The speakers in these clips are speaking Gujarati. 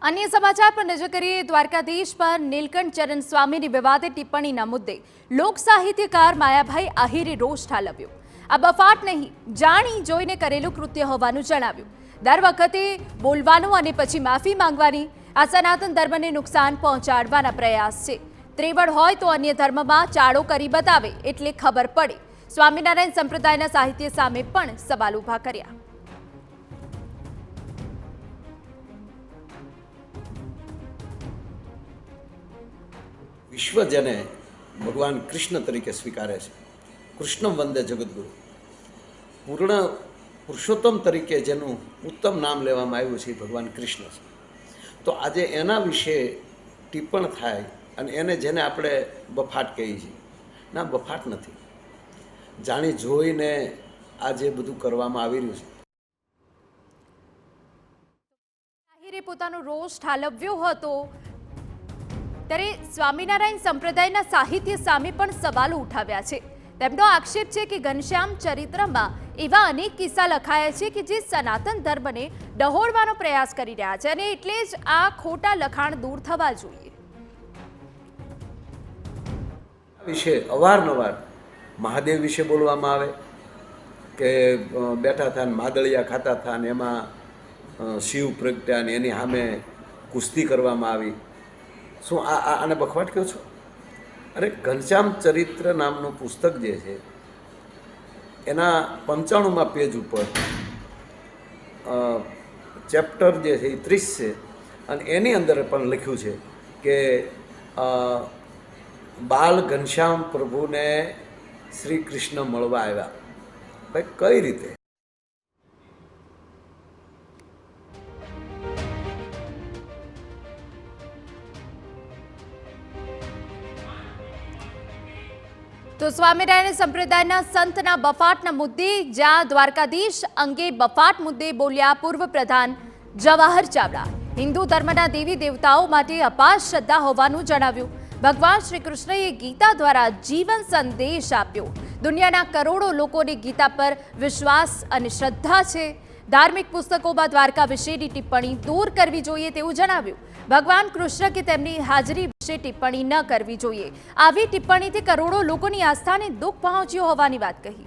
अन्य समाचार पर नजर करिए। द्वारकाधीश पर नीलकंठ चरण स्वामीની વિવાદિત ટિપ્પણીના મુદ્દે લોક સાહિત્યકાર માયાભાઈ આહિરે રોષ ઠાલવ્યો। આ બફાટ નહીં, જાણી જોઈને કરેલું કૃત્ય હોવાનું જણાવ્યું। દર વખતે બોલવાનું અને પછી માફી માંગવાની આ સનાતન ધર્મને નુકસાન પહોંચાડવાના પ્રયાસ છે। ત્રેવડ હોય તો અન્ય ધર્મમાં ચાળો કરી બતાવે એટલે ખબર પડે। સ્વામિનારાયણ સંપ્રદાયના સાહિત્ય સામે પણ સવાલ ઊભા કર્યા। विश्व जने भगवान कृष्ण तरीके स्वीकारे छे। कृष्णम वंदे जगद्गुरु पूर्ण पुरुषोत्तम तरीके जेनु उत्तम नाम लेवामां आव्युं छे भगवान कृष्ण छे। तो आजे एना विषे टिप्पण थाय अने एने जेने आपणे बफाट कही छे, ना बफाट नथी, जाणी जोईने आजे बधुं करवामां आवी रह्युं छे। આહિરે પોતાનો રોષ ઠાલવ્યો હતો ત્યારે સ્વામિનારાયણ સંપ્રદાયના સાહિત્ય સામે પણ સવાલો ઉઠાવ્યા છે। તેમનો આક્ષેપ છે કે ઘનશ્યામ ચરિત્રમાં એવા અનેક કિસ્સા લખાયા છે કે જે સનાતન ધર્મને ડહોળવાનો પ્રયાસ કરી રહ્યા છે અને એટલે જ આ ખોટા લખાણ દૂર થવા જોઈએ। વિશે અવારનવાર મહાદેવ વિશે બોલવામાં આવે કે બેઠા હતા ને માદળિયા ખાતા હતા ને એમાં શિવ પ્રગટ્યા ને એની સામે કુસ્તી કરવામાં આવી। શું આને બખવાટ કહો છો? અરે ઘનશ્યામ ચરિત્ર નામનું પુસ્તક જે છે એના 95મા પેજ ઉપર ચેપ્ટર જે છે એ 30 છે અને એની અંદર પણ લખ્યું છે કે બાલ ઘનશ્યામ પ્રભુને શ્રી કૃષ્ણ મળવા આવ્યા। ભાઈ કઈ રીતે? તો સ્વામિનારાયણ સંપ્રદાયના સંતના બફાટના મુદ્દે જ્યાં દ્વારકાધીશ અંગે બફાટ મુદ્દે બોલ્યા પૂર્વ પ્રધાન જવાહર ચાવડા। હિન્દુ ધર્મના દેવી દેવતાઓ માટે અપાર શ્રદ્ધા હોવાનું જણાવ્યું। ભગવાન શ્રી કૃષ્ણએ ગીતા દ્વારા જીવન સંદેશ આપ્યો। દુનિયાના કરોડો લોકોને ગીતા પર વિશ્વાસ અને શ્રદ્ધા છે। ધાર્મિક પુસ્તકોમાં દ્વારકા વિશેની ટિપ્પણી દૂર કરવી જોઈએ તેવું જણાવ્યું। ભગવાન કૃષ્ણ કે તેમની હાજરી વિશે ટિપ્પણી ન કરવી જોઈએ। આવી ટિપ્પણીથી કરોડો લોકોની આસ્થાને દુઃખ પહોંચ્યું હોવાની વાત કહી।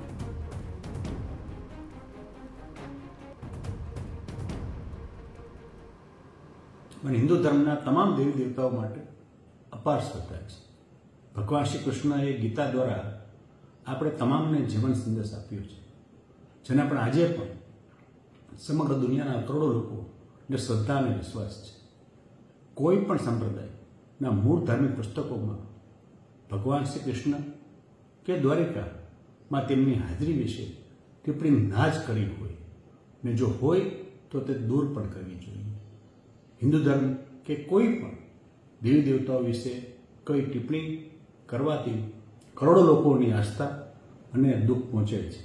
મને હિન્દુ ધર્મના તમામ દેવી દેવતાઓ માટે અપાર શ્રદ્ધા છે। ભગવાન શ્રી કૃષ્ણએ ગીતા દ્વારા આપણે તમામને જીવન સંદેશ આપ્યો છે, જેના પણ આજે પણ સમગ્ર દુનિયાના કરોડો લોકોને શ્રદ્ધા અને વિશ્વાસ છે। કોઈ પણ સંપ્રદાયના મૂળ ધાર્મિક પુસ્તકોમાં ભગવાન શ્રી કૃષ્ણ કે દ્વારિકામાં તેમની હાજરી વિશે ટિપ્પણી ના જ કરી હોય ને જો હોય તો તે દૂર પણ કરવી જોઈએ। હિન્દુ ધર્મ કે કોઈ પણ દેવી દેવતાઓ વિશે કોઈ ટિપ્પણી કરવાથી કરોડો લોકોની આસ્થા અને દુઃખ પહોંચે છે।